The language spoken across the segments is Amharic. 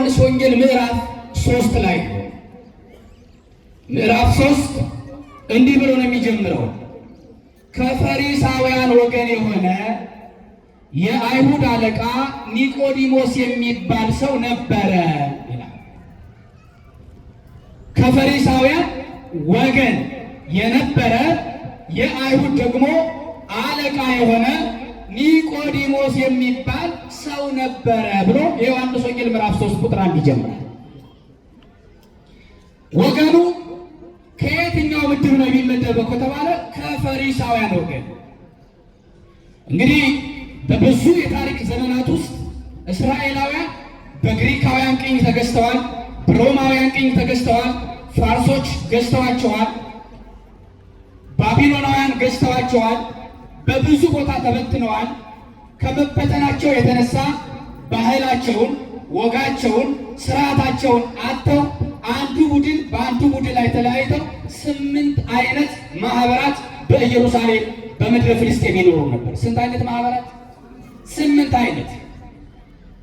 በዮሐንስ ወንጌል ምዕራፍ 3 ላይ ነው። ምዕራፍ 3 እንዲህ ብሎ ነው የሚጀምረው። ከፈሪሳውያን ወገን የሆነ የአይሁድ አለቃ ኒቆዲሞስ የሚባል ሰው ነበረ ይላል። ከፈሪሳውያን ወገን የነበረ የአይሁድ ደግሞ አለቃ የሆነ ኒቆዲሞስ የሚባል ሰው ነበረ ብሎ የዮሐንስ ወንጌል ምዕራፍ 3 ቁጥር 1 ይጀምራል። ወገኑ ከየትኛው ምድብ ነው የሚመደበው ከተባለ ከፈሪሳውያን ወገን። እንግዲህ በብዙ የታሪክ ዘመናት ውስጥ እስራኤላውያን በግሪካውያን ቅኝ ተገዝተዋል፣ በሮማውያን ቅኝ ተገዝተዋል፣ ፋርሶች ገዝተዋቸዋል፣ ባቢሎናውያን ገዝተዋቸዋል፣ በብዙ ቦታ ተበትነዋል። ከመበተናቸው የተነሳ ባህላቸውን፣ ወጋቸውን፣ ስርዓታቸውን አጥተው አንዱ ቡድን በአንዱ ቡድን ላይ ተለያይተው 8 አይነት ማህበራት በኢየሩሳሌም በምድረ ፍልስጤም ይኖሩ ነበር። ስንት አይነት ማህበራት? 8 አይነት።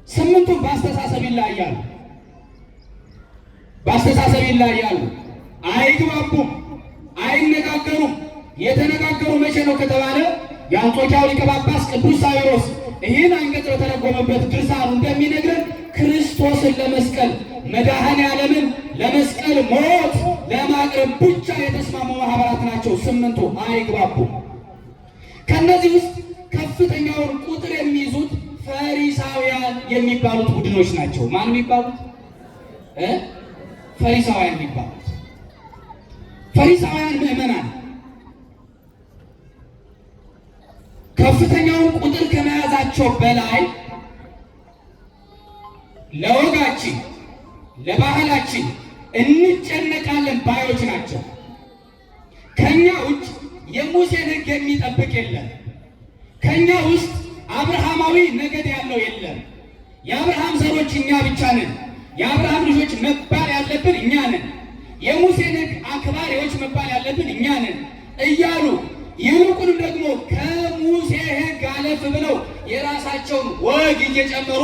8ቱም በአስተሳሰብ ይለያያሉ። በአስተሳሰብ ይለያያሉ። አይግባቡም፣ አይነጋገሩም። የተነጋገሩ መቼ ነው ከተባለ የአንጾኪያው ሊቀ ጳጳስ ቅዱስ ሳዊሮስ ይህን አንቀጽ በተረጎመበት ድርሳኑ እንደሚነግረን ክርስቶስን ለመስቀል መድኃኔ ዓለምን ለመስቀል ሞት ለማቅረብ ብቻ የተስማሙ ማህበራት ናቸው 8ቱ። አይግባቡም። ከነዚህ ውስጥ ከፍተኛውን ቁጥር የሚይዙት ፈሪሳውያን የሚባሉት ቡድኖች ናቸው። ማን የሚባሉት? ፈሪሳውያን የሚባሉት። ፈሪሳውያን ምዕመናን ከፍተኛውን ቁጥር ከመያዛቸው በላይ ለወጋችን ለባህላችን እንጨነቃለን ባዮች ናቸው። ከኛ ውጭ የሙሴን ሕግ የሚጠብቅ የለም። ከኛ ውስጥ አብርሃማዊ ነገድ ያለው የለም። የአብርሃም ዘሮች እኛ ብቻ ነን። የአብርሃም ልጆች መባል ያለብን እኛ ነን። የሙሴን ሕግ አክባሪዎች መባል ያለብን እኛ ነን እያሉ ይልቁንም ደግሞ ከሙሴ ሕግ አለፍ ብለው የራሳቸውን ወግ እየጨመሩ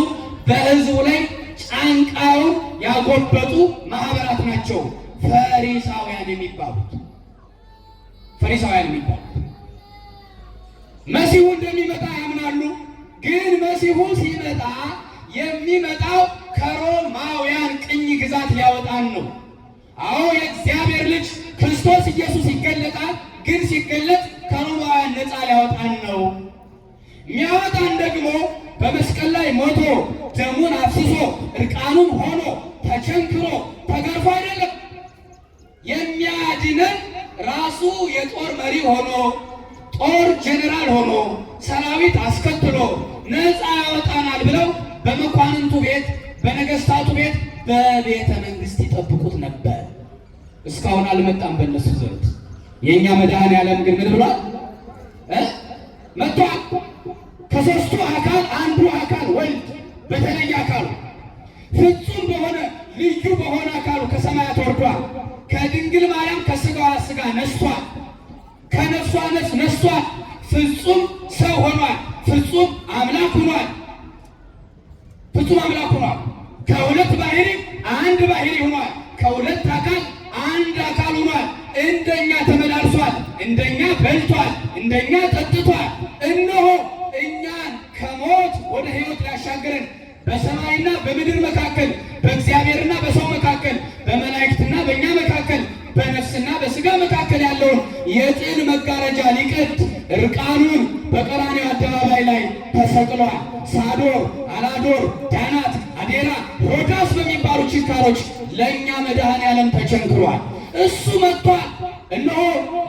በሕዝቡ ላይ ጫንቃውን ያጎበጡ ማህበራት ናቸው ፈሪሳውያን የሚባሉት። ፈሪሳውያን የሚባሉት መሲሁ እንደሚመጣ ያምናሉ። ግን መሲሁ ሲመጣ የሚመጣው ከሮማውያን ቅኝ ግዛት ሊያወጣን ነው። አዎ የእግዚአብሔር ልጅ ክርስቶስ ኢየሱስ ይገለጣል። ግን ሲገለጥ ከሮማውያን ነፃ ሊያወጣን ነው። የሚያወጣን ደግሞ በመስቀል ላይ ሞቶ ደሙን አፍስሶ እርቃኑን ሆኖ ተቸንክሮ ተገርፎ አይደለም። የሚያድነን ራሱ የጦር መሪ ሆኖ ጦር ጄኔራል ሆኖ ሰራዊት አስከትሎ ነፃ ያወጣናል ብለው በመኳንንቱ ቤት፣ በነገስታቱ ቤት፣ በቤተ መንግስት ይጠብቁት ነበር። እስካሁን አልመጣም በእነሱ ዘንድ። የእኛ መድኃኔ ዓለም ግን ምን ብሏል? መጥቷል። ከሦስቱ አካል አንዱ አካል ወልድ በተለየ አካሉ ፍጹም በሆነ ልዩ በሆነ አካሉ ከሰማያት ወርዷል። ከድንግል ማርያም ከስጋዋ ስጋ ነስቷል። ከነፍሷ ነፍስ ነስቷል። ፍጹም ሰው ሆኗል። ፍጹም አምላክ ሆኗል። ፍጹም አምላክ ሆኗል። ከሁለት ባህሪ አንድ ባህሪ ሆኗል። ከሁለት አካል አንድ አካል ሆኗል። እንደኛ ተመላልሷል። እንደኛ በልቷል። እንደኛ ጠጥቷል። እነሆ እኛን ከሞት ወደ ሕይወት ሊያሻገረን በሰማይና በምድር መካከል፣ በእግዚአብሔርና በሰው መካከል፣ በመላእክትና በእኛ መካከል፣ በነፍስና በስጋ መካከል ያለውን የጥል መጋረጃ ሊቀድ እርቃኑን በቀራንዮ አደባባይ ላይ ተሰቅሏል። ሳዶር፣ አላዶር፣ ዳናት፣ አዴራ፣ ሮዳስ በሚባሉ ችንካሮች ለእኛ መድኃኔ ዓለም ተቸንክሯል። እሱ መጥቷል። እነሆ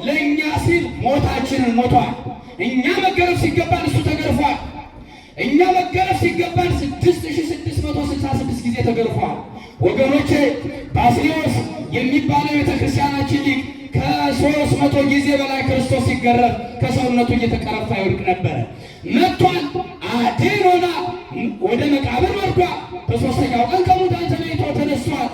ለእኛ ሲል ሞታችንን ሞቷል። እኛ መገረፍ ሲገባን እሱ ተገርፏል። እኛ መገረፍ ሲገባን 6666 ጊዜ ተገርፏል። ወገኖቼ ባስልዮስ የሚባለው ቤተክርስቲያናችን ሊቅ ከ300 ጊዜ በላይ ክርስቶስ ሲገረፍ ከሰውነቱ እየተቀረፋ ይወድቅ ነበረ። መጥቷል። አድኖና ወደ መቃብር ወርዷል። በሦስተኛው ቀን ከሙታን ተለይቶ ተነስቷል።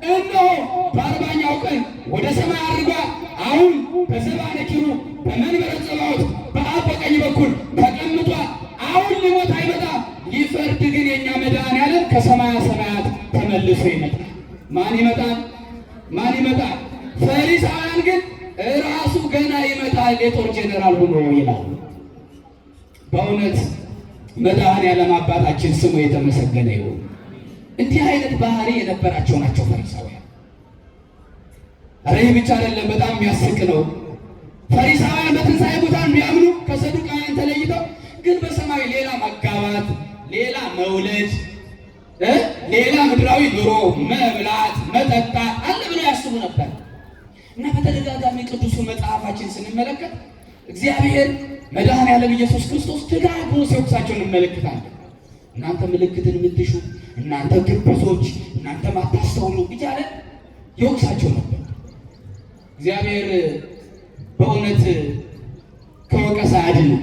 እነሆ በ40ኛው ቀን ወደ ሰማይ አድርጓል። አሁን በዘባነ ኪሩብ በመንበረ ጸባዖት በአብ በቀኝ በኩል ተቀምጧል። አሁን ሊሞት አይመጣም። ሊፈርድ ግን የእኛ መድኃኔ ዓለም ከሰማያ ሰማያት ተመልሶ ይመጣል። ማን ይመጣል? ማን ይመጣል? ፈሪሳውያን ግን ራሱ ገና ይመጣል የጦር ጄኔራል ሆኖ ይላል። በእውነት መድኃኔዓለም አባታችን ስሙ የተመሰገነ ይሁን። እንዲህ አይነት ባህሪ የነበራቸው ናቸው ፈሪሳውያን። ኧረ ይህ ብቻ አይደለም፣ በጣም የሚያስቅ ነው። ፈሪሳውያን በትንሣኤ ሙታን የሚያምኑ ከሰዱቃውያን ተለይተው ግን በሰማይ ሌላ መጋባት፣ ሌላ መውለድ፣ ሌላ ምድራዊ ኑሮ መብላት መጠጣት አለ ብለው ያስቡ ነበር። እና በተደጋጋሚ ቅዱሱ መጽሐፋችን ስንመለከት እግዚአብሔር መድኃኔዓለም ኢየሱስ ክርስቶስ ደጋግሞ ሲወቅሳቸው እንመለከታለን። እናንተ ምልክትን የምትሹ እናንተ ግብዞች፣ እናንተ ማታስተውሉ እያለ ይወቅሳቸው ነበር። እግዚአብሔር በእውነት ከወቀሳ አድነው።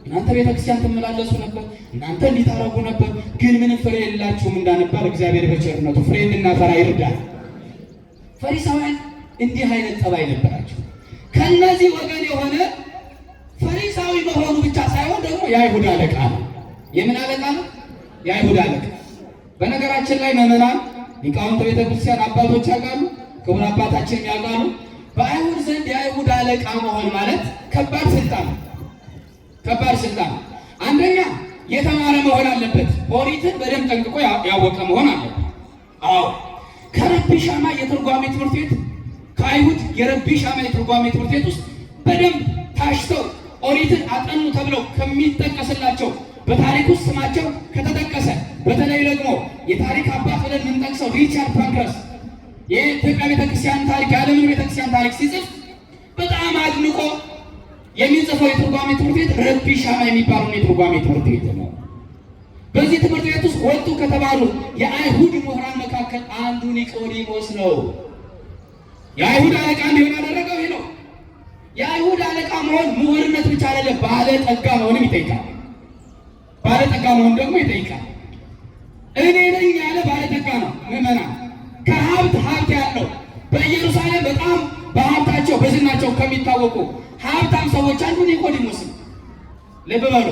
እናንተ ቤተክርስቲያን ትመላለሱ ነበር፣ እናንተ እንዲታረጉ ነበር፣ ግን ምንም ፍሬ የላችሁም እንዳነባር እግዚአብሔር በቸርነቱ ፍሬ እንድናፈራ ይርዳል። ፈሪሳውያን እንዲህ አይነት ጠባይ ነበራቸው። ከነዚህ ወገን የሆነ ፈሪሳዊ መሆኑ ብቻ ሳይሆን ደግሞ የአይሁድ አለቃ ነው። የምን አለቃ ነው? የአይሁድ አለቃ። በነገራችን ላይ ምዕመናን፣ ሊቃውንተ ቤተክርስቲያን አባቶች ያውቃሉ፣ ክቡር አባታችንም ያውቃሉ። በአይሁድ ዘንድ የአይሁድ አለቃ መሆን ማለት ከባድ ስልጣን ነው። ከባድ ስልጣን ነው። አንደኛ የተማረ መሆን አለበት። ኦሪትን በደንብ ጠንቅቆ ያወቀ መሆን አለበት። አዎ ከረቢ ሻማ የትርጓሜ ትምህርት ቤት ከአይሁድ የረቢ ሻማ የትርጓሜ ትምህርት ቤት ውስጥ በደንብ ታሽተው ኦሪትን አጠኑ ተብለው ከሚጠቀስላቸው በታሪክ ውስጥ ስማቸው ከተጠቀሰ በተለይ ደግሞ የታሪክ አባት ብለን የምንጠቅሰው ሪቻርድ ፓንክረስ የኢትዮጵያ ቤተክርስቲያን ታሪክ የዓለምን ቤተክርስቲያን ታሪክ ሲጽፍ በጣም አድንቆ የሚጽፈው የትርጓሜ ትምህርት ቤት ረቢ ሻማ የሚባለውን የትርጓሜ ትምህርት ቤት ነው። በዚህ ትምህርት ቤት ውስጥ ወጡ ከተባሉ የአይሁድ ምሁራን መካከል አንዱ ኒቆዲሞስ ነው። የአይሁድ አለቃ እንዲሆን ያደረገው ይህ ነው። የአይሁድ አለቃ መሆን ምሁርነት ብቻ አይደለም፣ ባለጠጋ መሆንም ይጠይቃል። ባለጠጋ መሆን ደግሞ ይጠይቃል። እኔ ነኝ ያለ ባለጠጋ ነው። ምዕመናን፣ ከሀብት ሀብት ያለው በኢየሩሳሌም በጣም በሀብታቸው በዝናቸው ከሚታወቁ ሀብታም ሰዎች አንዱ ኒቆዲሞስ ነው። ልብ በሉ፣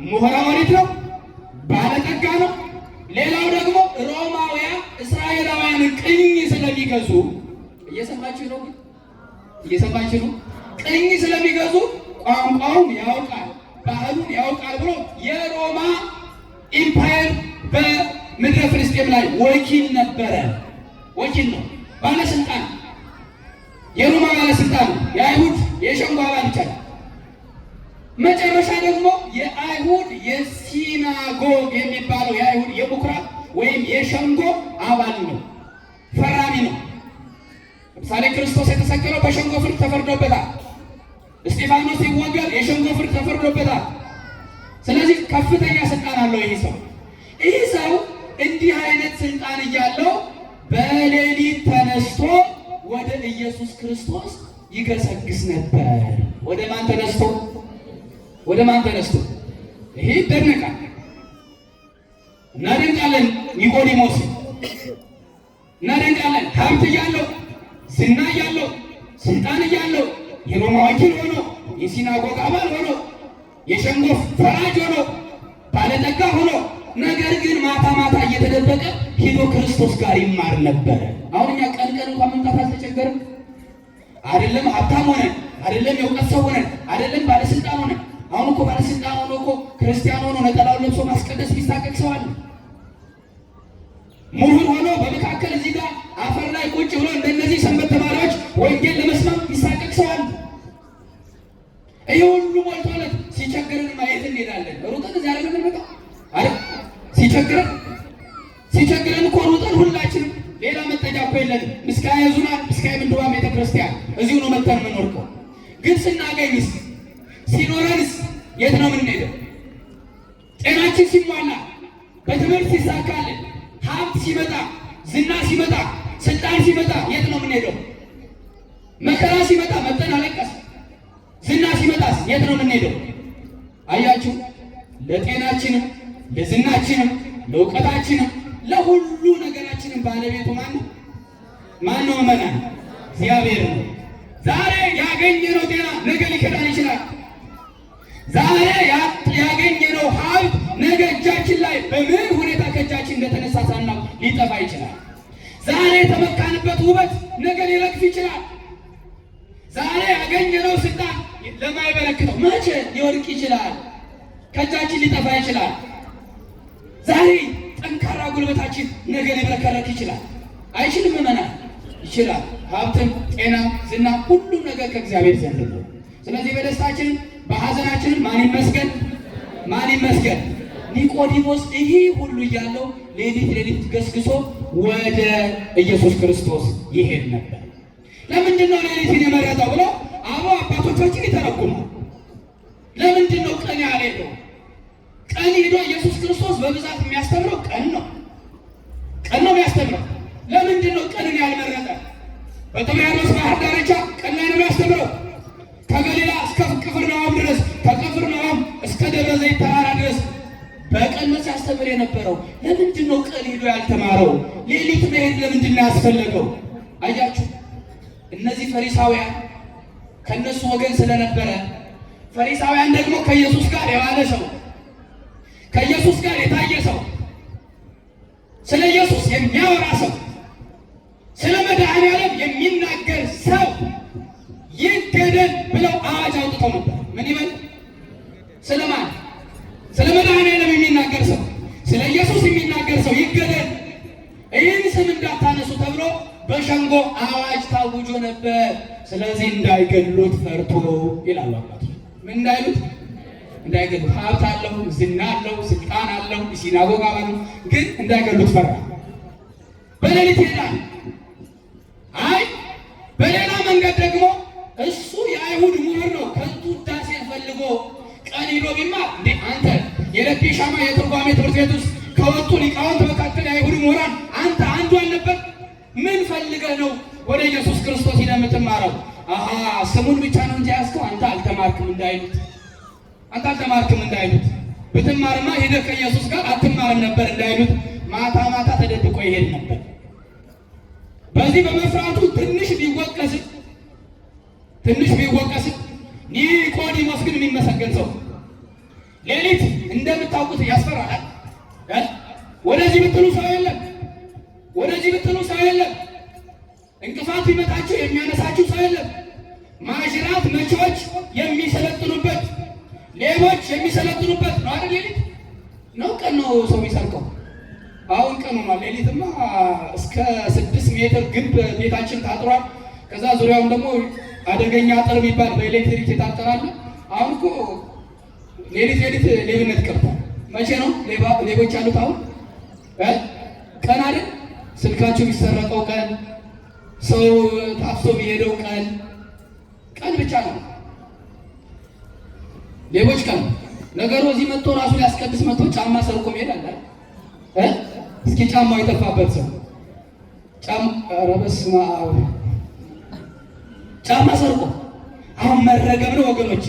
ምሁረ ኦሪት ነው፣ ባለጠጋ ነው። ሌላው ደግሞ ሮማውያን እስራኤላውያንን ቅኝ ስለሚገዙ እየሰማችሁ ነው? እየሰማችሁ ነው? ቅኝ ስለሚገዙ ቋንቋውን ያውቃል፣ ባህሉን ያውቃል ብሎ የሮማ ኢምፓየር በምድረ ፍልስጤም ላይ ወኪል ነበረ። ወኪል ነው፣ ባለስልጣን፣ የሮማ ባለስልጣን፣ የአይሁድ የሸንጎ አባል ብቻ ነው። መጨረሻ ደግሞ የአይሁድ የሲናጎግ የሚባለው የአይሁድ የምኩራብ ወይም የሸንጎ አባል ነው፣ ፈራሚ ነው። ለምሳሌ ክርስቶስ የተሰቀለው በሸንጎ ፍርድ ተፈርዶበታል። እስጢፋኖስ ሲወገር የሸንጎ ፍርድ ተፈርዶበታል። ስለዚህ ከፍተኛ ስልጣን አለው ይህ ሰው። ይህ ሰው እንዲህ አይነት ስልጣን እያለው በሌሊት ተነስቶ ወደ ኢየሱስ ክርስቶስ ይገሰግስ ነበር። ወደ ማን ተነስቶ? ወደ ማን ተነስቶ? ይሄ ይደነቃል። እናደንቃለን። ኒቆዲሞስ እናደንቃለን። ሀብት እያለው ዝና እያለው ስልጣን እያለው የሮማ ወኪል ሆኖ የሲናጎግ አባል ሆኖ የሸንጎ ፈራጅ ሆኖ ባለጠጋ ሆኖ ነገር ግን ማታ ማታ እየተደበቀ ሄዶ ክርስቶስ ጋር ይማር ነበረ። አሁን እኛ ቀን ቀን እንኳን መምጣት አልተቸገርም። አይደለም ሀብታም ሆነን፣ አይደለም የእውቀት ሰው ሆነን፣ አይደለም ባለስልጣን ሆነን። አሁን እኮ ባለስልጣን ሆኖ እኮ ክርስቲያን ሆኖ ነጠላውን ለብሶ ማስቀደስ የሚሳቀቅ ሰው አለ። ምሁር ሆኖ በመካከል እዚህ ጋር አፈር ላይ ቁጭ ብሎ እንደነዚህ ሰንበት ተማሪዎች ወንጌል ለመስማት የሚሳቀቅ ሰው አለ። ይህ ሁሉ ሞልቶለት ሲቸግረን ማየት እንሄዳለን። ሩጠን እዚህ አደረገን በቃ አይደል? ሲቸግረን እኮ ሩጠን ሁላችንም ሌላ መጠጃ እኮ የለንም። ምስካየ ኅዙናን ምስካየ ምንድባን ቤተክርስቲያን እዚሁ ነው መጥተን የምንወርቀው። ግን ስናገኝስ ሲኖረንስ የት ነው የምንሄደው? ጤናችን ሲሟላ፣ በትምህርት ሲሳካልን፣ ሀብት ሲመጣ፣ ዝና ሲመጣ፣ ስልጣን ሲመጣ የት ነው የምንሄደው? መከራ ሲመጣ መጠን አለቀስ፣ ዝና ሲመጣስ የት ነው የምንሄደው? አያችሁ፣ ለጤናችንም ለዝናችንም ለእውቀታችንም ለሁሉ ነገራችንም ባለቤቱ ማን ነው? ማን ነው? መናን እግዚአብሔር ነው። ዛሬ ያገኘነው ጤና ነገ ሊከዳን ይችላል። ዛሬ ያገኘነው ሀብት ነገ እጃችን ላይ በምን ሁኔታ ከእጃችን እንደተነሳ ሳናውቅ ሊጠፋ ይችላል። ዛሬ የተመካንበት ውበት ነገ ሊረግፍ ይችላል። ዛሬ ያገኘነው ስልጣን ለማይበረክተው መቼ ሊወድቅ ይችላል። ከእጃችን ሊጠፋ ይችላል። ዛሬ ጠንካራ ጉልበታችን ነገ ሊብረከረክ ይችላል። አይችልም? ምዕመናን ይችላል። ሀብትም፣ ጤና፣ ዝና ሁሉም ነገር ከእግዚአብሔር ዘንድ ነው። ስለዚህ በደስታችን በሐዘናችን ማን ይመስገን? ማን ይመስገን? ኒቆዲሞስ ይህ ሁሉ እያለው ሌሊት ገስግሶ ወደ ኢየሱስ ክርስቶስ ይሄድ ነበር። ለምንድን ነው ሌሊትን የመረጠው ብለው አባቶቻችን ይተረጉማል። ለምንድን ነው ቀን ያልሄደው? ቀን ሄዶ ኢየሱስ ክርስቶስ በብዛት የሚያስተምረው ቀን ነው የሚያስተምረው። ለምንድን ነው ቀንን ያልመረጠ? በጥብርያዶስ ባህር ዳርቻ ቀን ላይ ነው የሚያስተምረው። ከገሊላ እስከ ቅፍርናሆም ድረስ፣ ከቅፍርናሆም እስከ ደብረ ዘይት ተራራ ድረስ በቀን ነው ሲያስተምር የነበረው። ለምንድን ነው ቀን ሄዶ ያልተማረው? ሌሊት መሄድ ለምንድን ነው ያስፈለገው? አያችሁ፣ እነዚህ ፈሪሳውያን ከነሱ ወገን ስለነበረ፣ ፈሪሳውያን ደግሞ ከኢየሱስ ጋር የዋለ ሰው፣ ከኢየሱስ ጋር የታየ ሰው፣ ስለ ኢየሱስ የሚያወራ ሰው፣ ስለ መድኃኔዓለም የሚናገር ሰው ይገደል ብለው አዋጅ አውጥተው ነበር። ምን ይበል? ስለማን? ስለ መድኃኔዓለም የሚናገር ሰው፣ ስለ ኢየሱስ የሚናገር ሰው ይገደል፣ ይህን ስም እንዳታነሱ ተብሎ በሸንጎ አዋጅ ታውጆ ነበር። ስለዚህ እንዳይገሉት ፈርቶ ይላሉ አባቶች። ምን እንዳይሉት? እንዳይገሉት። ሀብት አለው፣ ዝና አለው፣ ስልጣን አለው፣ ሲናጎግ አባል ነው፣ ግን እንዳይገሉት ፈራ። በሌሊት ይሄዳል። አይ በሌላ መንገድ ደግሞ እሱ የአይሁድ ምሁር ነው። ከንቱ ውዳሴን ፈልጎ ቀን ሄዶ ቢማር እንዴ አንተ የለፒ ሻማ የትርጓሜ ትምህርት ቤት ውስጥ ከወጡ ሊቃውንት መካከል የአይሁድ ምሁራን አንተ አንዱ አልነበር? ምን ፈልገህ ነው ወደ ኢየሱስ ክርስቶስ ሄደህ የምትማረው? ስሙን ብቻ ነው እንጂ ያዝከው አንተ አልተማርክም እንዳይሉት፣ ብትማርማ ሄደህ ከኢየሱስ ጋር አትማርም ነበር እንዳይሉት ማታ ማታ ተደብቆ ይሄድ ነበር። በዚህ በመፍራቱ ትንሽ ቢወቀስም ኒቆዲሞስ ግን የሚመሰገን ሰው። ሌሊት እንደምታውቁት ያስፈራል። ወደዚህ ብትሉ ሰው የለም። እንቅፋት ቢመጣችሁ የሚያነሳችሁ ሰው የለም። ማጅራት መቼዎች የሚሰለጥኑበት፣ ሌቦች የሚሰለጥኑበት ነው አይደል? ሌሊት ነው ቀን ነው ሰው የሚሰርቀው? አሁን ቀን ሆኗል። ሌሊትማ እስከ 6 ሜትር ግንብ ቤታችን ታጥሯል። ከዛ ዙሪያውን ደግሞ አደገኛ አጥር የሚባል በኤሌክትሪክ የታጠራል። አሁን እኮ ሌሊት ሌብነት ቀርቷል። መቼ ነው ሌቦች ያሉት? አሁን ቀን አይደል? ስልካችሁ የሚሰረቀው ቀን፣ ሰው ታፍሶ የሚሄደው ቀን ብቻ ነው። ሌቦች ቀን ነገሩ እዚህ መጥቶ ራሱ ሊያስቀድስ መጥቶ ጫማ ሰርቆ መሄድ አለ። እስኪ ጫማው የጠፋበት ሰው ጫማ ሰርቆ አሁን መረገም ነው ወገኖች።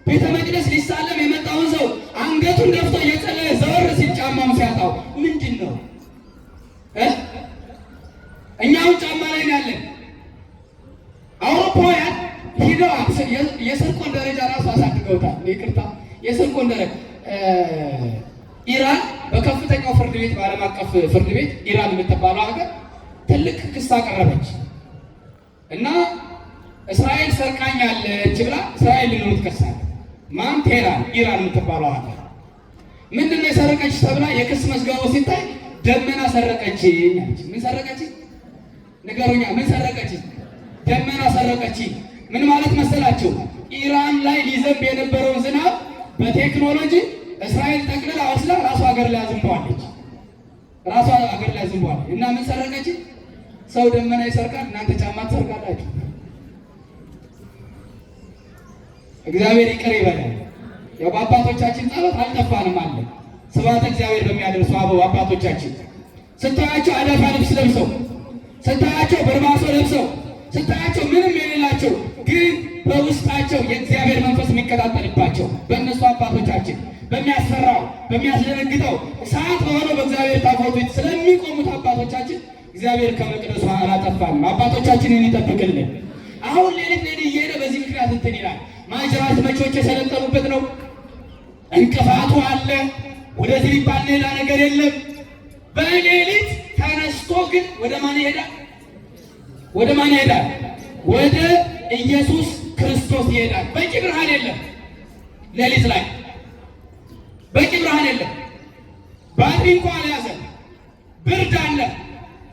ቤተ መቅደስ ሊሳለም የመጣውን ሰው አንገቱን ደፍቶ እየጸለየ ዘወር ሲል ጫማውን ሲያጣው ምንድን ነው? እኛውን ጫማ ላይ ያለን አውሮፓውያን ሂደው የስርቆን ደረጃ ራሱ አሳድገውታል። ይቅርታ፣ የስርቆን ደረጃ ኢራን በከፍተኛው ፍርድ ቤት፣ በዓለም አቀፍ ፍርድ ቤት ኢራን የምትባለው ሀገር ትልቅ ክስ አቀረበች እና እስራኤል ሰርቃኛለች ብላ እስራኤል ነው ትከሳለች። ማን? ቴህራን፣ ኢራን የምትባለው ሀገር ምንድን ነው የሰረቀች ተብላ የክስ መዝገቡ ሲታይ ደመና ሰረቀች። ምን ሰረቀች? ንገሩኛ። ምን ሰረቀች? ደመና ሰረቀች። ምን ማለት መሰላችሁ? ኢራን ላይ ሊዘንብ የነበረውን ዝናብ በቴክኖሎጂ እስራኤል ጠቅልላ ወስዳ ራሷ ሀገር ላይ አዝንበዋለች። እና ምን ሰረቀች? ሰው ደመና ይሰርቃል፣ እናንተ ጫማ ትሰርቃላችሁ። እግዚአብሔር ይቅር ይበላል። ያው በአባቶቻችን ጸሎት አልጠፋንም አለ። ስብሐተ እግዚአብሔር በሚያደርሱ አባቶቻችን ስታያቸው አዳፋ ልብስ ለብሰው፣ ስታያቸው በርባሶ ለብሰው፣ ስታያቸው ምንም የሌላቸው ግን በውስጣቸው የእግዚአብሔር መንፈስ የሚቀጣጠልባቸው በእነሱ አባቶቻችን በሚያስፈራው በሚያስደነግጠው እሳት በሆነው በእግዚአብሔር ታቦት ፊት ስለሚቆሙት አባቶቻችን እግዚአብሔር ከመቅደሱ አላጠፋንም። አባቶቻችንን ይጠብቅልን። አሁን ሌሊት እየሄደ በዚህ ምክንያት እንትን ይላል። ማጅራት መቼዎች የሰለጠኑበት ነው። እንቅፋቱ አለ። ወደዚህ ሊባል ሌላ ነገር የለም። በሌሊት ተነስቶ ግን ወደ ማን ይሄዳል? ወደ ማን ይሄዳል? ወደ ኢየሱስ ክርስቶስ ይሄዳል። በቂ ብርሃን የለም። ሌሊት ላይ በቂ ብርሃን የለም። ባትሪ እንኳን አልያዘም። ብርድ አለ፣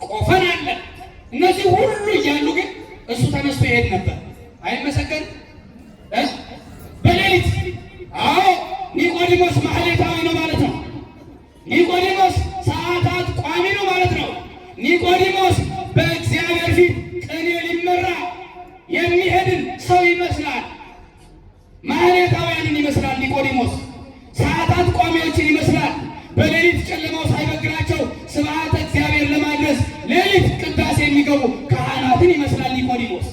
ቆፈን አለ። እነዚህ ሁሉ እያሉ ግን እሱ ተነስቶ ይሄድ ነበር። አይመሰገን በሌሊት። አዎ ኒቆዲሞስ ማህሌታዊ ነው ማለት ነው። ኒቆዲሞስ ሰዓታት ቋሚ ነው ማለት ነው። ኒቆዲሞስ በእግዚአብሔር ፊት ቅኔ ሊመራ የሚሄድን ሰው ይመስላል። ማህሌታውያንን ይመስላል ኒቆዲሞስ። ሰዓታት ቋሚዎችን ይመስላል። በሌሊት ጨለማው ሳይበግራቸው ስብሐተ እግዚአብሔር ለማድረስ ሌሊት ቅዳሴ የሚገቡ ካህናትን ይመስላል ኒቆዲሞስ።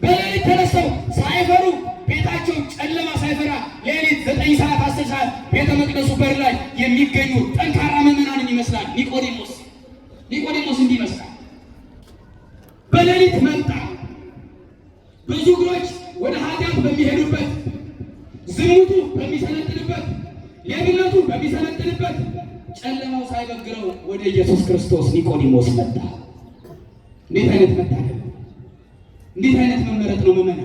በሌሊት ተነስተው ሳይፈሩ ቤታቸው ጨለማ ሳይፈራ ሌሊት 9 ሰዓት 10 ሰዓት ቤተ መቅደሱ በር ላይ የሚገኙ ጠንካራ ምዕመናንን ይመስላል ኒቆዲሞስ። ኒቆዲሞስ እንዲህ ይመስላል። በሌሊት መጣ። ብዙ እግሮች ወደ ኃጢአት በሚሄዱበት፣ ዝሙቱ በሚሰለጥንበት፣ ሌብነቱ በሚሰለጥንበት ጨለማው ሳይበግረው ወደ ኢየሱስ ክርስቶስ ኒቆዲሞስ መጣ። እንዴት አይነት መታደል! እንዴት አይነት መመረጥ ነው! መመና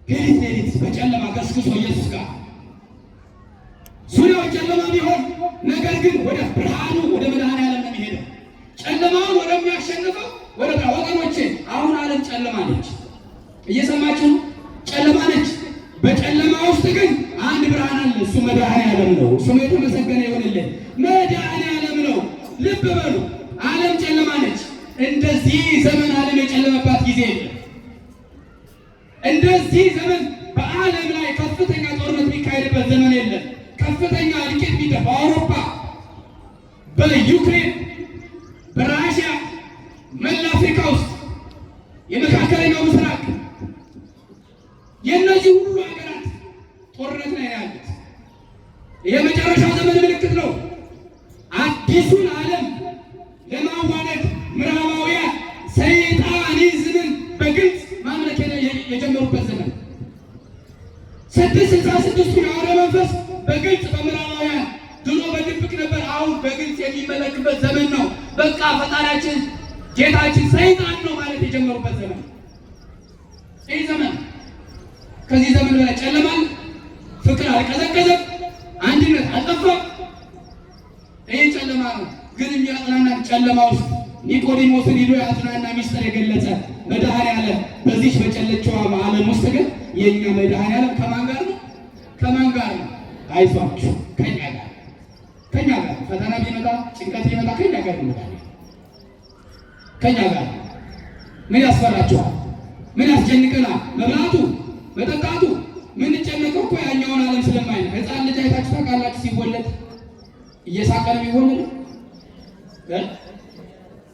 ሌሊት በጨለማ ገስግሶ ኢየሱስ ጋር ዙሪያው ጨለማ ቢሆን ነገር ግን ወደ ብርሃኑ ወደ መድኃኔዓለም ነው የሚሄደው። ጨለማውን ወደሚያሸንፈው ወደ ወገኖቼ፣ አሁን ዓለም ጨለማ ነች። እየሰማችሁ ነው? ጨለማ ነች። በጨለማ ውስጥ ግን አንድ ብርሃን አለ። እሱ መድኃኔዓለም ነው። ስሙ የተመሰገነ ይሁንልን። መድኃኔዓለም ነው። ልብ በሉ፣ ዓለም ጨለማ ነች። እንደዚህ ዘመን ዓለም የጨለመባት ጊዜ የለም። እንደዚህ ዘመን በዓለም ላይ ከፍተኛ ጦርነት የሚካሄድበት ዘመን የለም። ከፍተኛ እልቂት የሚደርስ በአውሮፓ፣ በዩክሬን፣ በራሽያ፣ መላ አፍሪካ ውስጥ፣ የመካከለኛው ምስራቅ የእነዚህ ሁሉ ሀገራት ጦርነት ላይ ያሉት የመጨረሻው ዘመን ምልክት ነው። አዲሱን ዓለም ለማዋለድ ምዕራባውያን ሰይጣኒዝምን በግልጽ ማምለክ የጀመሩበት ዘመን 666ቱ የአውሬ መንፈስ በግልጽ በምዕራባውያን ድሮ በድብቅ ነበር፣ አሁን በግልጽ የሚመለክበት ዘመን ነው። በቃ ፈጣሪያችን ጌታችን ሰይጣን ነው ማለት የጀመሩበት ዘመን ይህ ዘመን። ከዚህ ዘመን በላይ ጨለማል፣ ፍቅር አልቀዘቀዘም፣ አንድነት አልጠፋም። ይህ ጨለማ ነው። ግን የሚያጽናና ጨለማ ውስጥ ኒቆዲሞስን ሂዶ ያጽናና ሚስጥር የገለጸ መድኃኔዓለም በዚች በጨለችዋ ዓለም ውስጥ ግን የእኛ መድኃኔዓለም ከማን ጋር ነው? ከማን ጋር ነው? አይዟችሁ፣ ከኛ ጋር ከኛ ጋር። ፈተና ቢመጣ ጭንቀት ቢመጣ ከኛ ጋር ይመጣል። ከኛ ጋር ምን ያስፈራችኋል? ምን ያስጨንቀናል? መብላቱ መጠጣቱ። ምን ጨነቀው እኮ ያኛውን ዓለም ስለማይ ነው። ሕፃን ልጅ አይታችሁ ታውቃላችሁ? ሲወለድ እየሳቀ ነው የሚወለደው።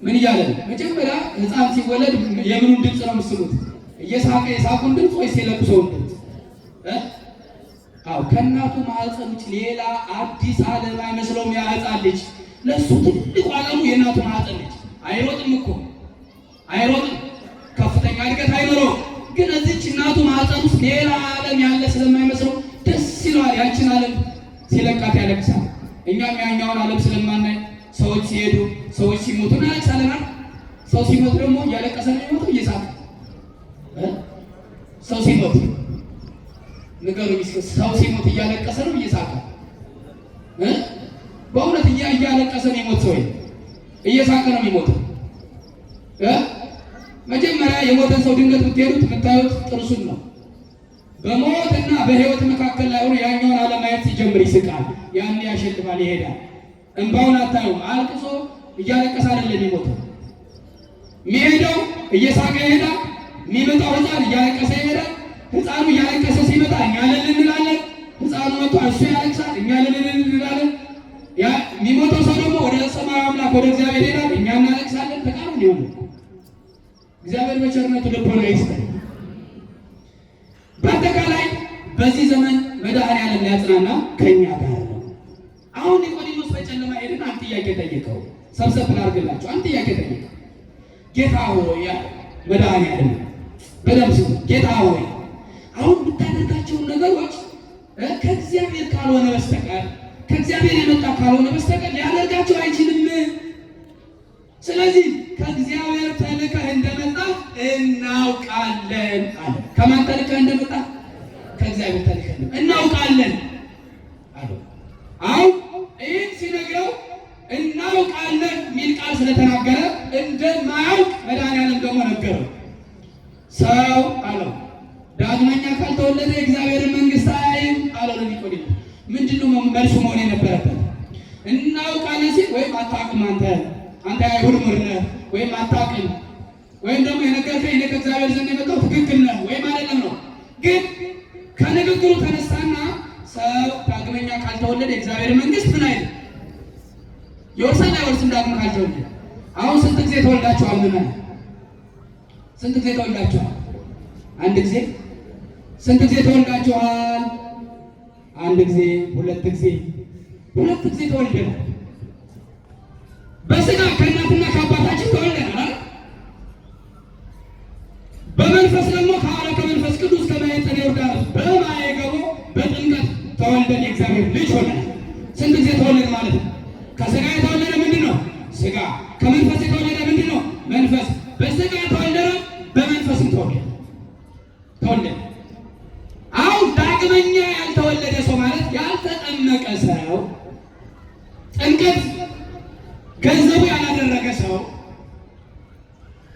ምን እያለ ነው? መጀመሪያ ሕፃን ሲወለድ የምኑን ድምፅ ነው የምትስሙት? እየሳቀ የሳቁን ድምፅ ወይስ የለቅሶውን ድምፅ? አዎ ከእናቱ ማህፀን ውጭ ሌላ አዲስ ዓለም አይመስለውም ያ ሕፃን ልጅ። ለእሱ ትልቁ ዓለሙ የእናቱ ማህፀን ልጅ። አይሮጥም እኮ አይሮጥም፣ ከፍተኛ እድገት አይኖረውም። ግን እዚች እናቱ ማህፀን ውስጥ ሌላ ዓለም ያለ ስለማይመስለው ደስ ይለዋል። ያችን ዓለም ሲለቃት ያለቅሳል። እኛም ያኛውን ዓለም ስለማናይ ሰዎች ሲሄዱ፣ ሰዎች ሲሞቱ እናለቅሳለን። ሰው ሲሞት ደግሞ እያለቀሰ ነው የሚሞተው፣ እየሳቀ ሰው ሲሞት ነገሩ ሰው ሲሞት እያለቀሰ ነው እየሳቀ? በእውነት እያለቀሰ ነው የሚሞት ሰው እየሳቀ ነው የሚሞተው? መጀመሪያ የሞተን ሰው ድንገት ብትሄዱት የምታዩት ጥርሱን ነው። በሞትና በሕይወት መካከል ላይ ሆኖ ያኛውን ዓለም ማየት ሲጀምር ይስቃል። ያን ያሸልማል፣ ይሄዳል። እንባውን አታዩም። አልቅሶ እያለቀሰ አይደለም የሚሞተው። የሚሄደው እየሳቀ ይሄዳል። የሚመጣው ሕፃን እያለቀሰ ይሄዳል። ሕፃኑ እያለቀሰ ሲመጣ እኛ እልል እንላለን። ሕፃኑ መጥቶ እሱ ያለቅሳል፣ እኛ እልል እንላለን። የሚሞተው ሰው ደግሞ ወደ ሰማያዊ አምላክ ወደ እግዚአብሔር ይሄዳል፣ እኛ እናለቅሳለን። ተቃራኒ ሆነ። እግዚአብሔር በቸርነቱ ልቦና ይስጠን። በአጠቃላይ በዚህ ዘመን መድኃኔዓለም ሊያጽናና ከኛ ጋር ነው። አሁን ኒቆዲሞስ በጨለማ ሄድን። አንድ ጥያቄ ጠየቀው። ሰብሰብ ላድርግላችሁ። አንድ ጥያቄ ጠየቀው። ጌታ ሆይ ያለ መድኃኔዓለም በደምስ ጌታ ሆይ አሁን የምታደርጋቸውን ነገሮች ከእግዚአብሔር ካልሆነ በስተቀር ከእግዚአብሔር የመጣ ካልሆነ በስተቀር ሊያደርጋቸው አይችልም ስለዚህ ከእግዚአብሔር ተልከህ እንደመጣህ እናውቃለን አለ። ከማን ተልከህ እንደመጣህ? ከእግዚአብሔር ተልከህ እናውቃለን አለ። አሁን ይህን ሲነግረው እናውቃለን የሚል ቃል ስለተናገረ እንደማያውቅ መድኃኒዓለም ደግሞ ነገረው። ሰው አለው ዳግመኛ ካልተወለደ የእግዚአብሔርን መንግሥት አያይም አለው ለኒቆዲሞስ። ምንድነው መልሱ መሆን የነበረበት? እናውቃለን ሲል ወይም አታውቅም አንተ አይሁድ ምሁር ነህ ወይም አታውቅም ወይም ደግሞ የነገርከኝ እኔ ከእግዚአብሔር ዘንድ የመጣው ትክክል ነህ ወይም አይደለም ነው። ግን ከንግግሩ ተነሳና ሰው ዳግመኛ ካልተወለደ የእግዚአብሔር መንግሥት ምን አይልም ይወርሳል አይወርስም። ዳግመ ካልተወለደ አሁን ስንት ጊዜ ተወልዳችኋል? ምን ስንት ጊዜ ተወልዳችኋል? አንድ ጊዜ። ስንት ጊዜ ተወልዳችኋል? አንድ ጊዜ፣ ሁለት ጊዜ ተወልደናል። በስጋ ከእናትና ከአባታችን ተወልደናል። በመንፈስ ደግሞ ከመንፈስ ቅዱስ ከማኅፀነ ዮርዳኖስ በማየገቦ በጥምቀት ተወልደን የእግዚአብሔር ልጅ ሆነናል። ስንት ጊዜ ተወለድ ማለት ነው? ከስጋ የተወለደ ምንድን ነው? ስጋ። ከመንፈስ የተወለደ ምንድን ነው? መንፈስ። በስጋ የተወለደ በመንፈስም ተወለደ። አሁን ዳግመኛ ያልተወለደ ሰው ማለት ያልተጠመቀ ሰው፣ ጥምቀት ገንዘቡ ያላደረገ ሰው፣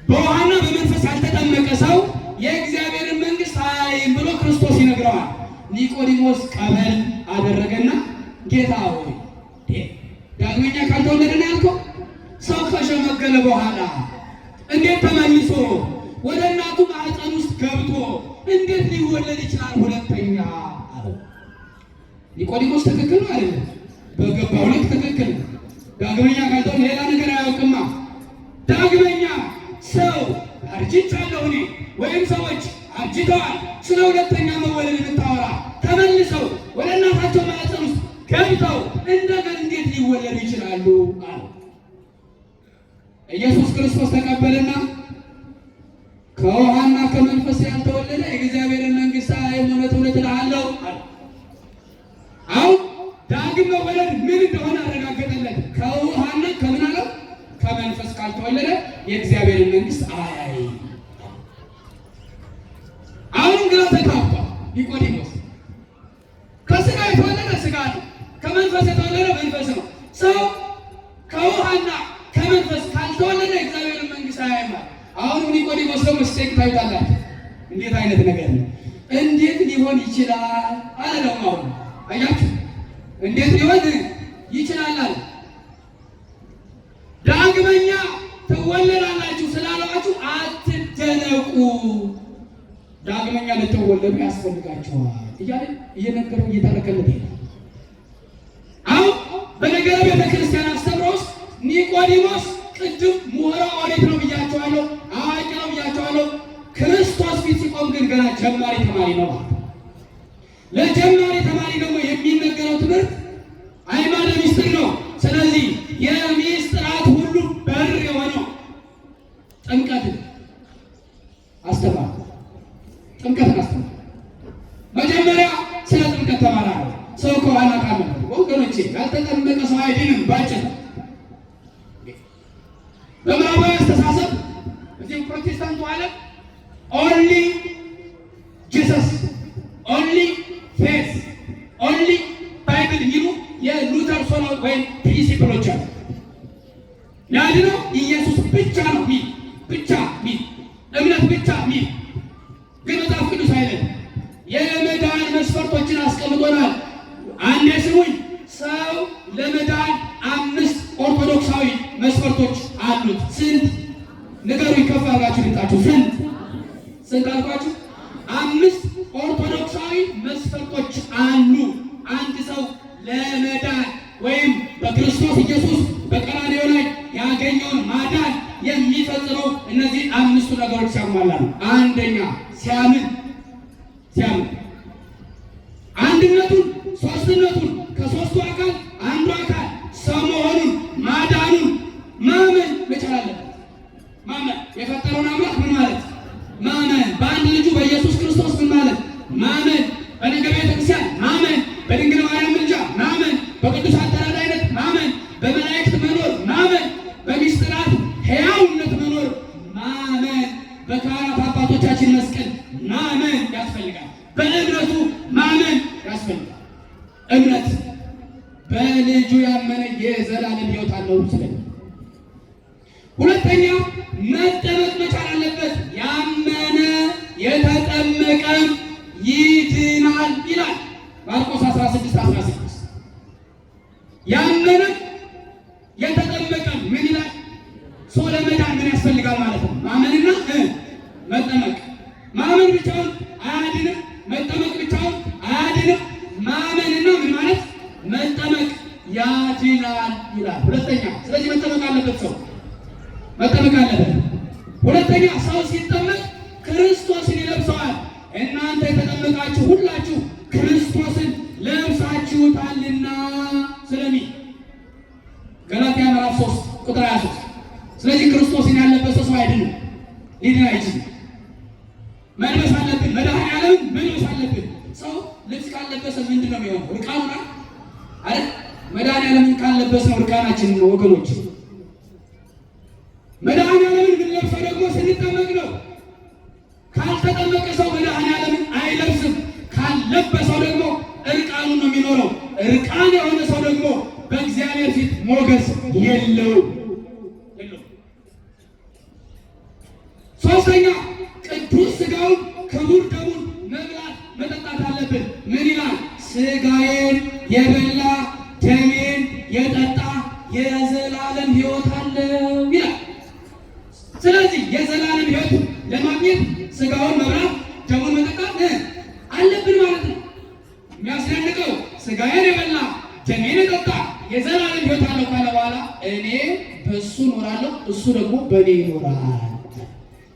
በውሃና በመንፈስ ያልተጠመቀ ሰው የእግዚአብሔርን መንግሥት አያይም ብሎ ክርስቶስ ይነግረዋል። ኒቆዲሞስ ቀበል አደረገና ጌታ ሆይ ዳግመኛ ካልተወለደ ነው ያልከው? ሰው ከሸመገለ በኋላ እንዴት ተመልሶ ወደ እናቱ ማኅፀን ውስጥ ገብቶ እንዴት ሊወለድ ይችላል ሁለተኛ አለው። ኒቆዲሞስ ትክክል ነው አይደለም? በገባው ልክ ትክክል ነው። ዳግመኛ ካልተወለደ ሌላ ነገር አያውቅማ። ዳግመኛ ሰው አርጅቻለሁ እኔ ወይም ሰዎች አርጅተዋል ስለ ሁለተኛ መወለድ የምታወራ ተመልሰው ወደ እናታቸው ማኅፀን ውስጥ ገብተው እንደገና እንዴት ሊወለዱ ይችላሉ አለ። ኢየሱስ ክርስቶስ ተቀበለና ከውሃና ከመንፈስ ያልተወለደ የእግዚአብሔርን መንግሥት አያይም እውነት እልሃለሁ አለ። አሁን ዳግም መወለድ ምን እንደሆነ አረጋገጠለት። ከውሃና ከምን አለው? ከመንፈስ ካልተወለደ የእግዚአብሔርን መንግሥት አያይም። አሁን ግራ ተጋባ ኒቆዲሞስ። ከስጋ የተወለደ ስጋ ነው፣ ከመንፈስ የተወለደ መንፈስ ነው። ሰው ከውሃና ከመንፈስ ካልተወለደ የእግዚአብሔርን መንግሥት አያይም። አሁን ኒቆዲሞስ ደግሞ ስቴክ ታይታላችሁ። እንዴት አይነት ነገር ነው? እንዴት ሊሆን ይችላል አለ። ደግሞ አሁን አያችሁ እንዴት ሊሆን ይችላል አለ። ዳግመኛ ትወለዳላችሁ ስላሏችሁ አትደነቁ፣ ዳግመኛ ልትወለዱ ያስፈልጋችኋል እያለ እየነገረው እየተረከለት ይላል። አሁን በነገረ ቤተ ክርስቲያን አስተምሮ ውስጥ ኒቆዲሞስ ቅድም ምሁረ ኦሪት ነው ብያቸዋለሁ፣ አዋቂ ነው ብያቸዋለሁ። ክርስቶስ ፊት ሲቆም ግን ገና ጀማሪ ተማሪ ነው። ለጀማሪ ተማሪ ደግሞ የሚነገረው ትምህርት አዕማደ ምስጢር ነው። ስለዚህ የምስጢራት ሁሉ በር የሆነው ጥምቀትን አስተማረ። መጀመሪያ ስለ ጥምቀት ተማራ ነው። ሰው ከኋላ ቃል ነው ወገኖቼ፣ ያልተጠመቀ ሰው አይድንም። ባጭር በምዕራባዊ አስተሳሰብ እዚህ ፕሮቴስታንቱ ዓለም ኦንሊ ጂሰስ፣ ኦንሊ ፌስ፣ ኦንሊ ባይብል የሚሉ የሉተር ሶሎ ወይም ፕሪንሲፕሎች አሉ። ያድነው ኢየሱስ ብቻ ነው ሚል ብቻ ሚል እምነት ብቻ ሚል ግን መጽሐፍ ቅዱስ አይደለም። የመዳን መስፈርቶችን አስቀምጦናል። አንዴ ስሙኝ። ሰው ለመዳን 5 ኦርቶዶክሳዊ መስፈርቶች አሉት። ስንት ንገሩኝ? ከፍ አድርጋችሁ ልጣችሁ። ስንት አልኳችሁ? 5 ኦርቶዶክሳዊ መስፈርቶች አሉ። አንድ ሰው ለመዳን ወይም በክርስቶስ ኢየሱስ በቀራንዮ ላይ ያገኘውን ማዳን የሚፈጽመው እነዚህ 5ቱ ነገሮች ሲያሟላ ነው። አንደኛ ሲያምን አንድነቱን፣ ሶስትነቱን፣ ከሶስቱ አካል አንዱ አካል ሰው መሆኑን ማዳኑን ማመን መቻል አለበት። ማመን የፈጠረውን አምላክ ምን ማለት ማመን፣ በአንድ ልጁ በኢየሱስ ክርስቶስ ምን ማለት ማመን፣ በነገረ ቤተክርስቲያን ማመን፣ በድንግል ማርያም ምልጃ ማመን፣ በቅዱሳን ተራዳኢነት ማመን፣ በመላእክት መኖር ማመን፣ በሚስጥራት ያስፈልጋል። በእምነቱ ማመን ያስፈልጋል። እምነት በልጁ ያመነ የዘላለም ሕይወት አለው ስለኝ። ሁለተኛ መጠመቅ መቻል አለበት። ያመነ የተጠመቀም ይድናል ይላል ማርቆስ 16:16 ያመነ የተጠመቀም ምን ይላል? ሰው ለመዳን ምን ያስፈልጋል ማለት ነው? ማመንና መጠመቅ። ማመን ብቻውን አያድንም፣ መጠመቅ ብቻውን አያድንም። ማመንና ምን ማለት መጠመቅ ያድናል ይላል። ሁለተኛ ስለዚህ መጠመቅ አለበት፣ ሰው መጠመቅ አለበት። ሁለተኛ ሰው ሲጠመቅ ክርስቶስን ይለብሰዋል። እናንተ የተጠመቃችሁ ሁላችሁ ክርስቶስን ለብሳችሁታልና ስለሚል ገላትያ ምዕራፍ 3 ቁጥር 23። ስለዚህ ክርስቶስን ያለበሰ ሰው አይድንም፣ ሊድን አይችልም። መልበስ አለብን፣ መድኃኒዓለምን መልበስ አለብን። ሰው ልብስ ካለበሰ ምንድን ነው የሚሆነው? እርቃኑን አይደል? መድኃኒዓለምን ካለበሰ ነው እርቃናችን ነው ወገኖች። መድኃኒዓለምን የምንለብሰው ደግሞ ስንጠመቅ ነው። ካልተጠመቀ ሰው መድኃኒዓለምን አይለብስም። ካለበሰው ደግሞ እርቃኑን ነው የሚኖረው። እርቃን የሆነ ሰው ደግሞ በእግዚአብሔር ፊት ሞገስ የለውም። ሶስተኛ ቅዱስ ሥጋውን ክቡር ደሙን መብላት መጠጣት አለብን። ምን ይላል? ሥጋዬን የበላ ደሜን የጠጣ የዘላለም ሕይወት አለው ይላል። ስለዚህ የዘላለም ሕይወት ለማግኘት ሥጋውን መብላት ደሙን መጠጣት አለብን ማለት ነው። የሚያስደንቀው ሥጋዬን የበላ ደሜን የጠጣ የዘላለም ሕይወት አለው ካለ በኋላ እኔ በእሱ እኖራለሁ፣ እሱ ደግሞ በእኔ ይኖራል።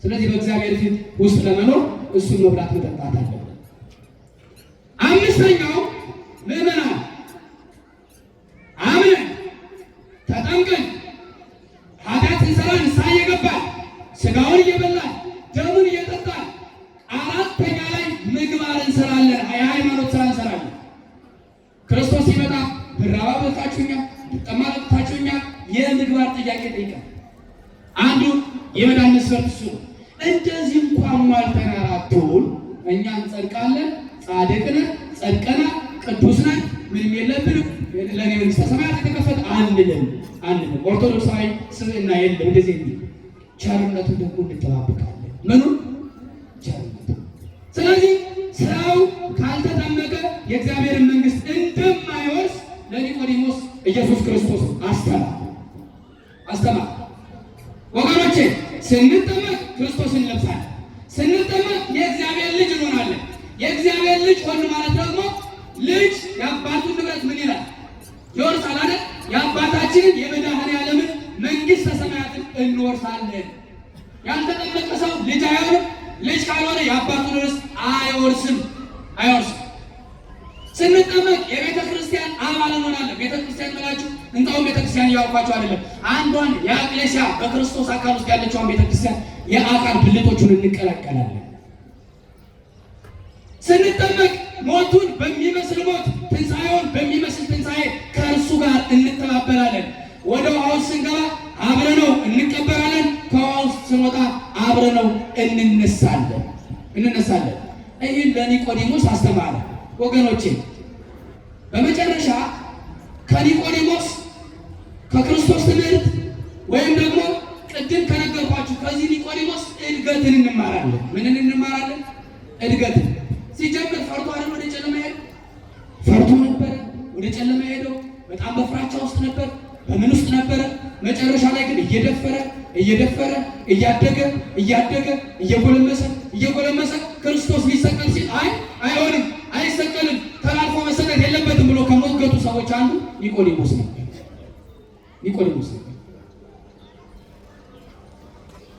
ስለዚህ በእግዚአብሔር ፊት ውስጥ ለመኖር እሱን መብላት መጠጣት አለብን። አምስተኛው ምዕመናን አምነን ተጠምቀን ኃጢአት ስንሰራ ንስሐ እየገባን ሥጋውን እየበላን ደሙን እየጠጣን አራተኛ ላይ ምግባር እንሰራለን። የሃይማኖት ስራ እንሰራለን። ክርስቶስ ሲመጣ ብራባ በልታችሁኛል፣ ብጠማ ጠጥታችሁኛል፣ የምግባር ጥያቄ ጠይቃል። አንዱ የመዳን መስፈርት እሱ ነው። እንደዚህ እንኳን ማልተናራቱን እኛ እንጸድቃለን፣ ጻድቅ ነን፣ ጸድቀናል፣ ቅዱስ ነን፣ ምንም የለብንም፣ ለእኔ መንግሥተ ሰማያት የተከፈተ አንልም። ኦርቶዶክሳዊ ስብዕና የለም። እንደዚህ የሚል ቸርነቱን ደግሞ እንጠባበቃለን። ምኑን? ቸርነቱ። ስለዚህ ሰው ካልተጠመቀ የእግዚአብሔርን መንግሥት እንደማይወርስ ለኒቆዲሞስ ኢየሱስ ክርስቶስ አስተማር። ወገኖቼ ስንጠመቅ ክርስቶስን እንለብሳለን። ስንጠመቅ የእግዚአብሔር ልጅ እንሆናለን። የእግዚአብሔር ልጅ ሆን ማለት ደግሞ ልጅ የአባቱን ንብረት ምን ይላል? ይወርሳል አይደል? የአባታችንን የመድኃኔዓለምን መንግሥተ ሰማያትን እንወርሳለን። ያልተጠመቀ ሰው ልጅ አይሆንም። ልጅ ካልሆነ የአባቱን ርስት አይወርስም። ስንጠመቅ የቤተ ክርስቲያን አባል እንሆናለን። ቤተ ክርስቲያን ብላችሁ እንታውም ቤተ ክርስቲያን እያወቋቸው አይደለም። አንዷን የአቅሌሲያ በክርስቶስ አካል ውስጥ ያለችውን ቤተ ክርስቲያን የአካል ብልቶቹን እንቀላቀላለን። ስንጠመቅ ሞቱን በሚመስል ሞት፣ ትንሣኤውን በሚመስል ትንሣኤ ከእርሱ ጋር እንተባበራለን። ወደ ውሃ ውስጥ ስንገባ አብረነው እንቀበራለን። ከውሃ ውስጥ ስንወጣ አብረነው እንነሳለን። ይህን ለኒቆዲሞስ አስተማረ። ወገኖቼ በመጨረሻ ከኒቆዲሞስ ከክርስቶስ ትምህርት ወይም ደግሞ ቅድም ከነገርኳችሁ ከዚህ ኒቆዲሞስ እድገትን እንማራለን። ምንን እንማራለን? እድገትን። ሲጀምር ፈርቶ አይደል ወደ ጨለማ ሄደ? ፈርቶ ነበረ ወደ ጨለማ ሄደው። በጣም በፍራቻ ውስጥ ነበር። በምን ውስጥ ነበረ? መጨረሻ ላይ ግን እየደፈረ እያደገ እየጎለመሰ ክርስቶስ ሊሰቀል ሲል አይሆንም፣ አይሰቀልም፣ ተላልፎ መሰቀል የለበትም ብሎ ከሞገቱ ሰዎች አንዱ ኒቆዲሞስ ነበር።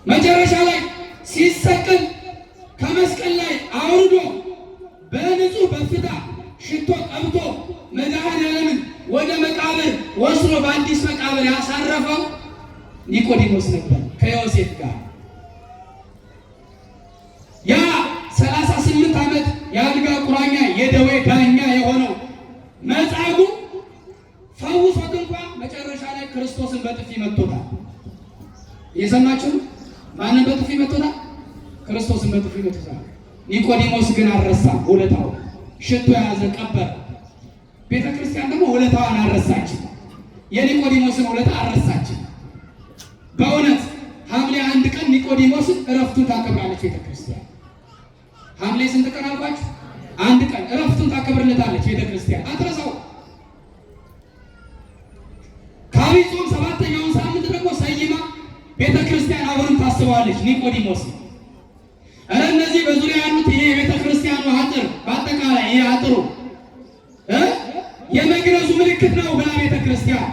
መጨረሻ ላይ ሲሰቀል ከመስቀል ላይ አውርዶ በንጹህ በፍታ ሽቶ ቀብቶ መድኃኔዓለምን ወደ መቃብር ወስዶ በአዲስ መቃብር ያሳረፈው ኒቆዲሞስ ነበር ከዮሴፍ ጋር። ያ 38 ዓመት የአልጋ ቁራኛ የደዌ ዳኛ የሆነው መጻጉዕ ፈውሶት እንኳን መጨረሻ ላይ ክርስቶስን በጥፊ መቶታል። እየሰማችሁ ማንን በጥፊ መቶታል? ክርስቶስን በጥፊ መቶታል። ኒቆዲሞስ ግን አልረሳም ውለታው። ሽቶ የያዘ ቀበረ። ቤተ ክርስቲያን ደግሞ ውለታዋን አልረሳችም። የኒቆዲሞስን ውለታ አልረሳችም። በእውነት ሐምሌ 1 ቀን ኒቆዲሞስን እረፍቱን ታከብራለች ቤተ ክርስቲያን። ሐምሌ ስንት ቀን አልኳችሁ? 1 ቀን እረፍቱን ታከብርለታለች ቤተ ክርስቲያን። አትረሳው። ከዐቢይ ጾም 7ኛውን ሳምንት ደግሞ ሰይማ ቤተ ክርስቲያን አሁንም ታስበዋለች ኒቆዲሞስ። እነዚህ በዙሪያ ያሉት ይሄ የቤተ ክርስቲያኑ አጥር በአጠቃላይ ይሄ አጥሩ የመግነዙ ምልክት ነው ብላ ቤተ ክርስቲያን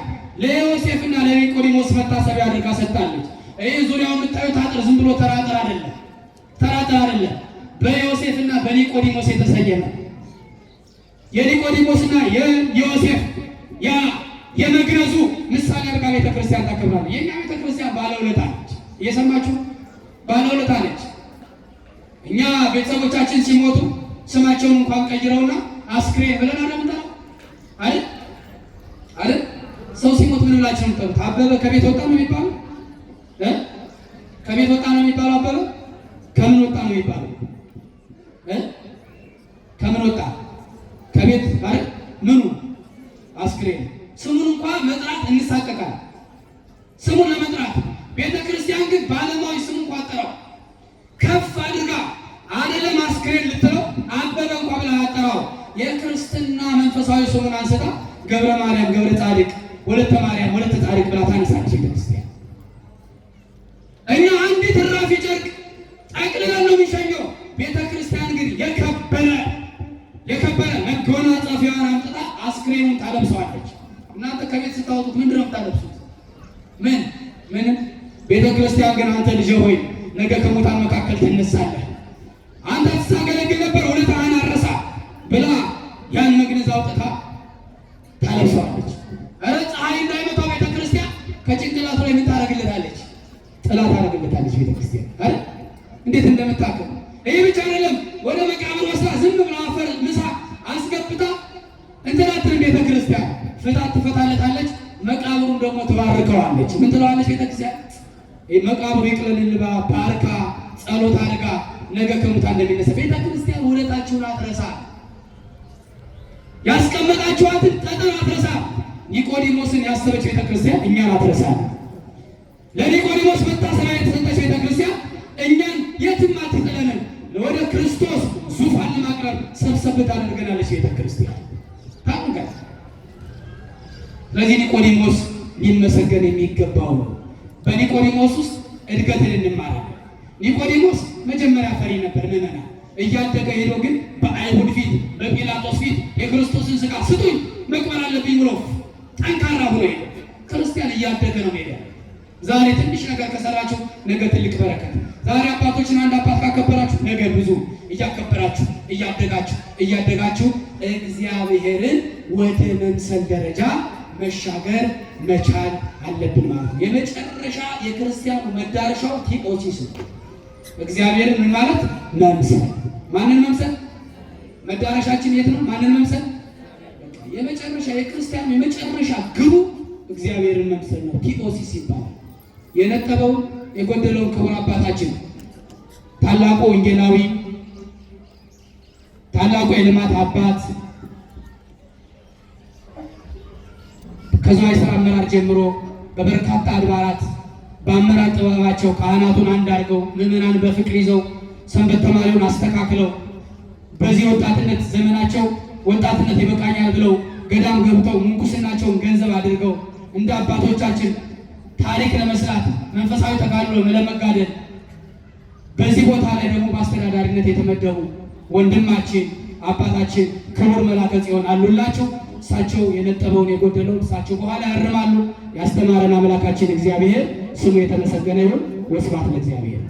ለዮሴፍና ለኒቆዲሞስ መታሰቢያ አድርጋ ሰጥታለች። ይሄ ዙሪያው የምታዩት አጥር ዝም ብሎ ተራ አጥር አይደለም። በዮሴፍና በኒቆዲሞስ የተሰየመ የኒቆዲሞስና የዮሴፍ ያ የመግነዙ ምሳሌ አድርጋ ቤተ ክርስቲያን ታከብራለች። የኛ ቤተ ክርስቲያን ባለውለታ ነች። እየሰማችሁ ባለውለታ ነች። እኛ ቤተሰቦቻችን ሲሞቱ ስማቸውን እንኳን ቀይረውና አስክሬን ብለን አለምታል አይደል? ሰው ሲሞት ምን ብላችሁ ነው የምትጠሩት? አበበ ከቤት ወጣ ነው የሚባለው? ከቤት ወጣ ነው የሚባለው? አበበ ከምን ወጣ ነው የሚባለው? ከምን ወጣ? ከቤት አይደል? ምኑ አስክሬን። ስሙን እንኳን መጥራት እንሳቀቃለን። ስሙን ለመጥራት ቤተ ክርስቲያን ግን ባለማዊ ስሙ እንኳን ጠራው ከፍ አድርጋ አይደለም አስክሬን ልትለው አበበ እንኳን ብላ አጠራው። የክርስትና መንፈሳዊ ስሙን አንስታ ገብረ ማርያም፣ ገብረ ጻድቅ፣ ወለተ ማርያም፣ ወለተ ጻድቅ ብላ ታነሳለች ቤተ ክርስቲያን። እኛ አንዲት እራፊ ጨርቅ ጠቅልለን ነው የሚሸኘው። ቤተ ክርስቲያን ግን የከበረ መጎናጸፊያዋን አምጥታ አስክሬኑን ታለብሰዋለች። እናንተ ከቤት ስታወጡት ምንድን ነው የምታለብሱት? ምንም። ቤተ ክርስቲያን ግን አንተ ልጄ ሆይ ነገ ከሙታን መካከል ትነሳለህ፣ አንተ ትሳገለግል ነበር ውለታህን አትርሳ ብላ ያን መግነዝ አውጥታ ታለብሰዋለች። ኧረ ፀሐይ እንዳይመታው ቤተ ክርስቲያን ከጭንቅላቱ ላይ ምን ታደርግለታለች? ጥላ ታደርግለታለች ቤተ ክርስቲያን አይደል? እንዴት እንደምታከም ይሄ ብቻ አይደለም። ወደ መቃብር ወስዳ ዝም ብላ አፈር ምሳ አስገብታ እንትናትን ቤተ ክርስቲያን ፍታት ትፈታለታለች። መቃብሩን ደግሞ ትባርከዋለች። ምን ትለዋለች ቤተ ክርስቲያን? መቃብሩ ይቅለልልባ ባርካ ጸሎት አድርጋ ነገ ከሙታን እንደሚነሳ ቤተ ክርስቲያን ውለታችሁን አትረሳ። ያስቀመጣችኋትን ጠጠር አትረሳ። ኒቆዲሞስን ያሰበች ቤተ ክርስቲያን እኛን አትረሳ። ለኒቆዲሞስ መታሰቢያ የተሰጠች ቤተ ክርስቲያን እኛን የትም አትጥለንም። ወደ ክርስቶስ ዙፋን ለማቅረብ ሰብሰብ ታደርገናለች ቤተ ክርስቲያን ታውቃለህ። ስለዚህ ኒቆዲሞስ ሊመሰገን የሚገባው ነው። በኒቆዲሞስ ውስጥ እድገትን እንማራለን። ኒቆዲሞስ መጀመሪያ ፈሪ ነበር፣ ምዕመናን። እያደገ ሄዶ ግን በአይሁድ ፊት በጲላጦስ ፊት የክርስቶስን ሥጋ ስጡኝ መቅበር አለብኝ ብሎ ጠንካራ ሆኖ ሄደ። ክርስቲያን እያደገ ነው ሄደ። ዛሬ ትንሽ ነገር ከሰራችሁ ነገ ትልቅ በረከት። ዛሬ አባቶችን አንድ አባት ካከበራችሁ ነገ ብዙ እያከበራችሁ እያደጋችሁ እግዚአብሔርን ወደ መምሰል ደረጃ መሻገር መቻል አለብን ማለት ነው። የመጨረሻ የክርስቲያኑ መዳረሻው ቲኦሲስ ነው። እግዚአብሔርን ምን ማለት መምሰል። ማንን መምሰል? መዳረሻችን የት ነው? ማንን መምሰል? የመጨረሻ የክርስቲያኑ የመጨረሻ ግቡ እግዚአብሔርን መምሰል ነው። ቲኦሲስ ይባላል። የነጠበውን የጎደለውን ክቡር አባታችን ታላቁ ወንጌላዊ ታላቁ የልማት አባት ከዝዋይ ሥራ አመራር ጀምሮ በበርካታ አድባራት በአመራር ጥበባቸው ካህናቱን አንድ አድርገው ምዕመናን በፍቅር ይዘው ሰንበት ተማሪውን አስተካክለው በዚህ ወጣትነት ዘመናቸው ወጣትነት ይበቃኛል ብለው ገዳም ገብተው ምንኩስናቸውን ገንዘብ አድርገው እንደ አባቶቻችን ታሪክ ለመስራት መንፈሳዊ ተጋድሎ ለመጋደል በዚህ ቦታ ላይ ደግሞ በአስተዳዳሪነት የተመደቡ ወንድማችን አባታችን ክቡር መላከ ጽዮን አሉላቸው። እሳቸው የነጠበውን የጎደለውን እሳቸው በኋላ ያርማሉ። ያስተማረን አምላካችን እግዚአብሔር ስሙ የተመሰገነ ይሁን። ወስብሐት ለእግዚአብሔር።